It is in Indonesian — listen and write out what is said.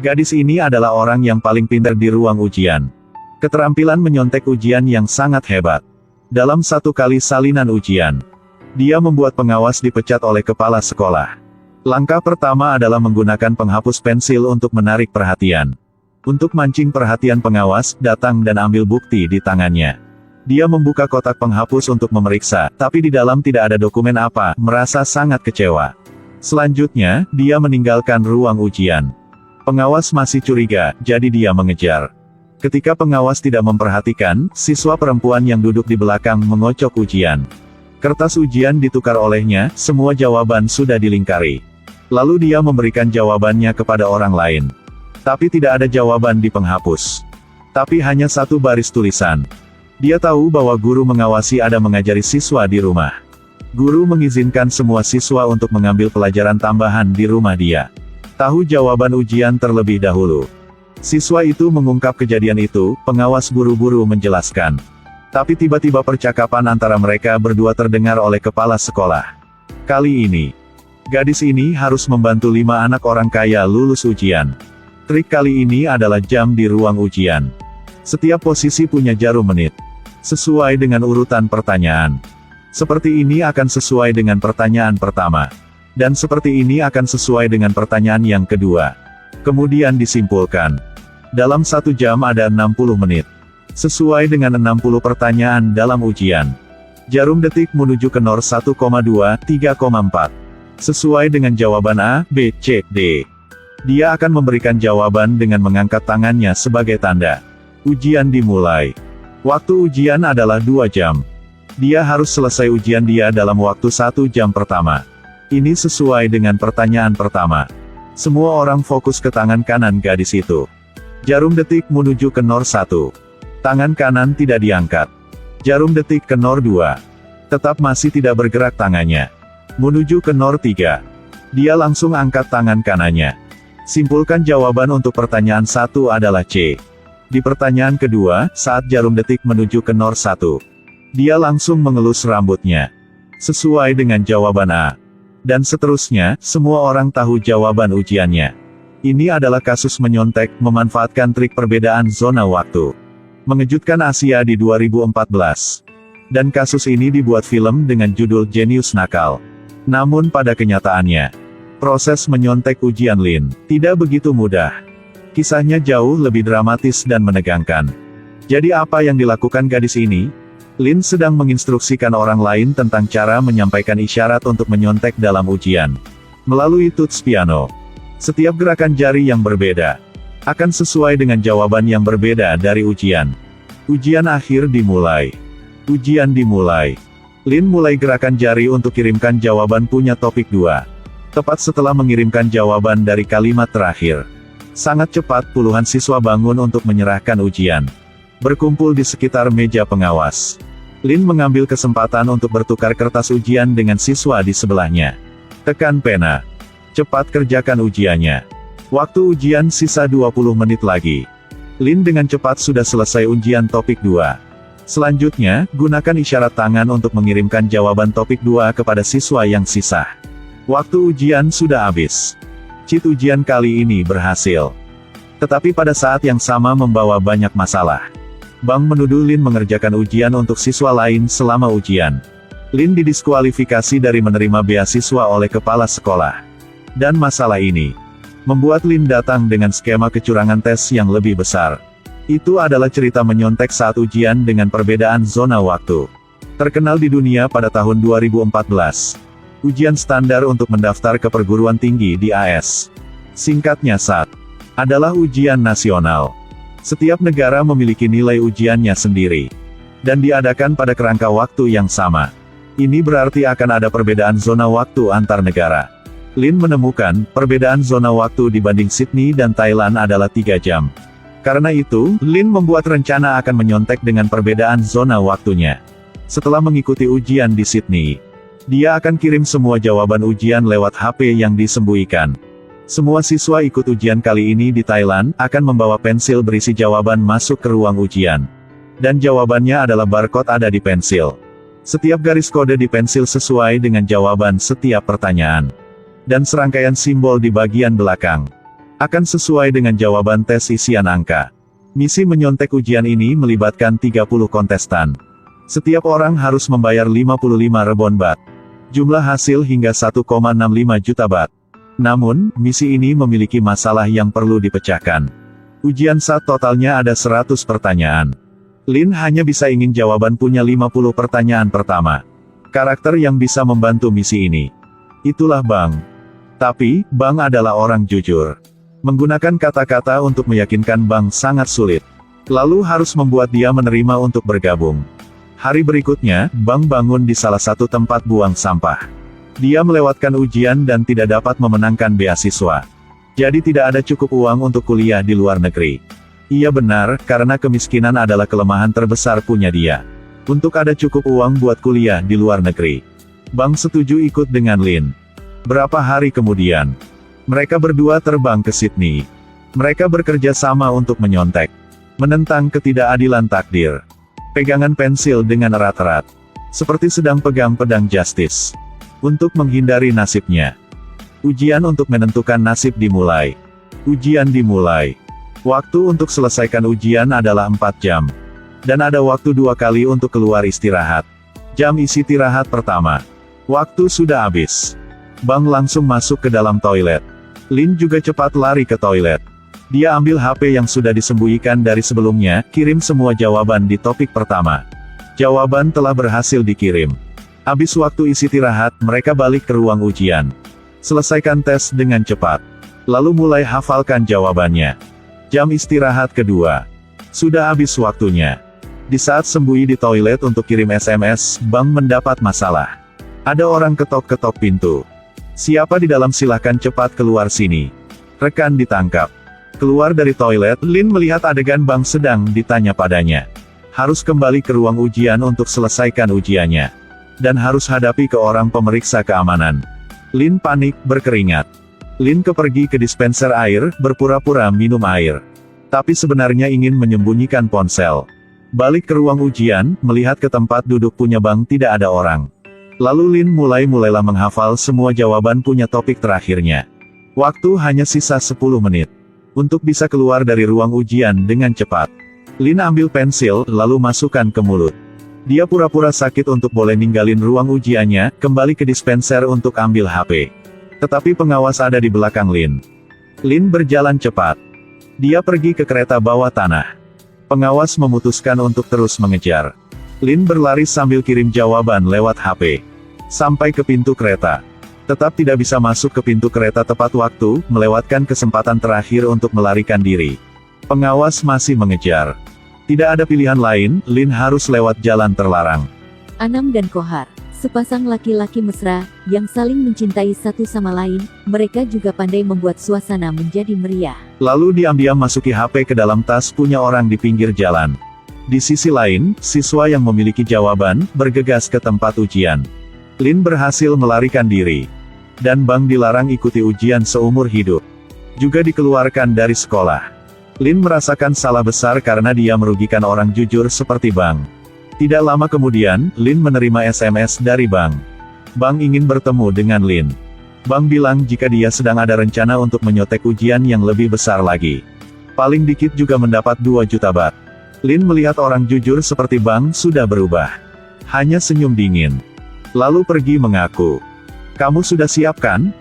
Gadis ini adalah orang yang paling pintar di ruang ujian. Keterampilan menyontek ujian yang sangat hebat. Dalam satu kali salinan ujian, dia membuat pengawas dipecat oleh kepala sekolah. Langkah pertama adalah menggunakan penghapus pensil untuk menarik perhatian. Untuk mancing perhatian pengawas, datang dan ambil bukti di tangannya. Dia membuka kotak penghapus untuk memeriksa, tapi di dalam tidak ada dokumen apa, merasa sangat kecewa. Selanjutnya, dia meninggalkan ruang ujian. Pengawas masih curiga, jadi dia mengejar. Ketika pengawas tidak memperhatikan, siswa perempuan yang duduk di belakang mengocok ujian. Kertas ujian ditukar olehnya, semua jawaban sudah dilingkari. Lalu dia memberikan jawabannya kepada orang lain. Tapi tidak ada jawaban di penghapus. Tapi hanya satu baris tulisan. Dia tahu bahwa guru mengawasi ada mengajari siswa di rumah. Guru mengizinkan semua siswa untuk mengambil pelajaran tambahan di rumah dia. Tahu jawaban ujian terlebih dahulu. Siswa itu mengungkap kejadian itu, pengawas buru-buru menjelaskan. Tapi tiba-tiba percakapan antara mereka berdua terdengar oleh kepala sekolah. Kali ini, gadis ini harus membantu 5 anak orang kaya lulus ujian. Trik kali ini adalah jam di ruang ujian. Setiap posisi punya jarum menit. Sesuai dengan urutan pertanyaan. Seperti ini akan sesuai dengan pertanyaan pertama. Dan seperti ini akan sesuai dengan pertanyaan yang kedua. Kemudian disimpulkan. Dalam 1 jam ada 60 menit. Sesuai dengan 60 pertanyaan dalam ujian. Jarum detik menuju ke NOR 1,2, 3,4. Sesuai dengan jawaban A, B, C, D. Dia akan memberikan jawaban dengan mengangkat tangannya sebagai tanda. Ujian dimulai. Waktu ujian adalah 2 jam. Dia harus selesai ujian dia dalam waktu 1 jam pertama. Ini sesuai dengan pertanyaan pertama. Semua orang fokus ke tangan kanan gadis itu. Jarum detik menuju ke NOR 1. Tangan kanan tidak diangkat. Jarum detik ke NOR 2. Tetap masih tidak bergerak tangannya. Menuju ke NOR 3. Dia langsung angkat tangan kanannya. Simpulkan jawaban untuk pertanyaan 1 adalah C. Di pertanyaan kedua, saat jarum detik menuju ke NOR 1. Dia langsung mengelus rambutnya. Sesuai dengan jawaban A. Dan seterusnya, semua orang tahu jawaban ujiannya. Ini adalah kasus menyontek, memanfaatkan trik perbedaan zona waktu. Mengejutkan Asia di 2014. Dan kasus ini dibuat film dengan judul Jenius Nakal. Namun pada kenyataannya, proses menyontek ujian Lin tidak begitu mudah. Kisahnya jauh lebih dramatis dan menegangkan. Jadi apa yang dilakukan gadis ini? Lin sedang menginstruksikan orang lain tentang cara menyampaikan isyarat untuk menyontek dalam ujian. Melalui tuts piano. Setiap gerakan jari yang berbeda akan sesuai dengan jawaban yang berbeda dari ujian. Ujian akhir dimulai. Ujian dimulai. Lin mulai gerakan jari untuk kirimkan jawaban punya topik 2. Tepat setelah mengirimkan jawaban dari kalimat terakhir. Sangat cepat puluhan siswa bangun untuk menyerahkan ujian. Berkumpul di sekitar meja pengawas. Lin mengambil kesempatan untuk bertukar kertas ujian dengan siswa di sebelahnya. Tekan pena. Cepat kerjakan ujiannya. Waktu ujian sisa 20 menit lagi. Lin dengan cepat sudah selesai ujian topik 2. Selanjutnya, gunakan isyarat tangan untuk mengirimkan jawaban topik 2 kepada siswa yang sisa. Waktu ujian sudah habis. Cheat ujian kali ini berhasil. Tetapi pada saat yang sama membawa banyak masalah. Bang menuduh Lin mengerjakan ujian untuk siswa lain selama ujian. Lin didiskualifikasi dari menerima beasiswa oleh kepala sekolah. Dan masalah ini membuat Lin datang dengan skema kecurangan tes yang lebih besar. Itu adalah cerita menyontek saat ujian dengan perbedaan zona waktu. Terkenal di dunia pada tahun 2014. Ujian standar untuk mendaftar ke perguruan tinggi di AS. Singkatnya SAT. Adalah ujian nasional. Setiap negara memiliki nilai ujiannya sendiri. Dan diadakan pada kerangka waktu yang sama. Ini berarti akan ada perbedaan zona waktu antar negara. Lin menemukan, perbedaan zona waktu dibanding Sydney dan Thailand adalah 3 jam. Karena itu, Lin membuat rencana akan menyontek dengan perbedaan zona waktunya. Setelah mengikuti ujian di Sydney, dia akan kirim semua jawaban ujian lewat HP yang disembunyikan. Semua siswa ikut ujian kali ini di Thailand, akan membawa pensil berisi jawaban masuk ke ruang ujian. Dan jawabannya adalah barcode ada di pensil. Setiap garis kode di pensil sesuai dengan jawaban setiap pertanyaan. Dan serangkaian simbol di bagian belakang. Akan sesuai dengan jawaban tes isian angka. Misi menyontek ujian ini melibatkan 30 kontestan. Setiap orang harus membayar 55 rebon bat. Jumlah hasil hingga 1,65 juta bat. Namun, misi ini memiliki masalah yang perlu dipecahkan. Ujian SAT totalnya ada 100 pertanyaan. Lin hanya bisa ingin jawaban punya 50 pertanyaan pertama. Karakter yang bisa membantu misi ini. Itulah Bang. Tapi, Bang adalah orang jujur. Menggunakan kata-kata untuk meyakinkan Bang sangat sulit. Lalu harus membuat dia menerima untuk bergabung. Hari berikutnya, Bang bangun di salah satu tempat buang sampah. Dia melewatkan ujian dan tidak dapat memenangkan beasiswa. Jadi tidak ada cukup uang untuk kuliah di luar negeri. Iya benar, karena kemiskinan adalah kelemahan terbesar punya dia. Untuk ada cukup uang buat kuliah di luar negeri. Bang setuju ikut dengan Lin. Berapa hari kemudian, mereka berdua terbang ke Sydney. Mereka bekerja sama untuk menyontek. Menentang ketidakadilan takdir. Pegangan pensil dengan erat-erat. Seperti sedang pegang pedang justice. Untuk menghindari nasibnya. Ujian untuk menentukan nasib dimulai. Ujian dimulai. Waktu untuk selesaikan ujian adalah 4 jam. Dan ada waktu 2 kali untuk keluar istirahat. Jam istirahat pertama. Waktu sudah habis. Bang langsung masuk ke dalam toilet. Lin juga cepat lari ke toilet. Dia ambil HP yang sudah disembunyikan dari sebelumnya, kirim semua jawaban di topik pertama. Jawaban telah berhasil dikirim. Habis waktu istirahat, mereka balik ke ruang ujian. Selesaikan tes dengan cepat. Lalu mulai hafalkan jawabannya. Jam istirahat kedua. Sudah habis waktunya. Di saat sembunyi di toilet untuk kirim SMS, Bang mendapat masalah. Ada orang ketok-ketok pintu. Siapa di dalam, silahkan cepat keluar sini. Rekan ditangkap. Keluar dari toilet, Lin melihat adegan Bang sedang ditanya padanya. Harus kembali ke ruang ujian untuk selesaikan ujiannya. Dan harus hadapi ke orang pemeriksa keamanan. Lin panik, berkeringat. Lin pergi ke dispenser air, berpura-pura minum air. Tapi sebenarnya ingin menyembunyikan ponsel. Balik ke ruang ujian, melihat ke tempat duduk punya Bang tidak ada orang. Lalu Lin mulailah menghafal semua jawaban punya topik terakhirnya. Waktu hanya sisa 10 menit. Untuk bisa keluar dari ruang ujian dengan cepat. Lin ambil pensil, lalu masukkan ke mulut. Dia pura-pura sakit untuk boleh ninggalin ruang ujiannya, kembali ke dispenser untuk ambil HP. Tetapi pengawas ada di belakang Lin. Lin berjalan cepat. Dia pergi ke kereta bawah tanah. Pengawas memutuskan untuk terus mengejar. Lin berlari sambil kirim jawaban lewat HP. Sampai ke pintu kereta. Tetap tidak bisa masuk ke pintu kereta tepat waktu, melewatkan kesempatan terakhir untuk melarikan diri. Pengawas masih mengejar. Tidak ada pilihan lain, Lin harus lewat jalan terlarang. Anam dan Kohar, sepasang laki-laki mesra, yang saling mencintai satu sama lain, mereka juga pandai membuat suasana menjadi meriah. Lalu diam-diam masuki HP ke dalam tas punya orang di pinggir jalan. Di sisi lain, siswa yang memiliki jawaban, bergegas ke tempat ujian. Lin berhasil melarikan diri. Dan Bang dilarang ikuti ujian seumur hidup. Juga dikeluarkan dari sekolah. Lin merasakan salah besar karena dia merugikan orang jujur seperti Bang. Tidak lama kemudian, Lin menerima SMS dari Bang. Bang ingin bertemu dengan Lin. Bang bilang jika dia sedang ada rencana untuk menyontek ujian yang lebih besar lagi. Paling dikit juga mendapat 2 juta bat. Lin melihat orang jujur seperti Bang sudah berubah. Hanya senyum dingin. Lalu pergi mengaku. Kamu sudah siap kan?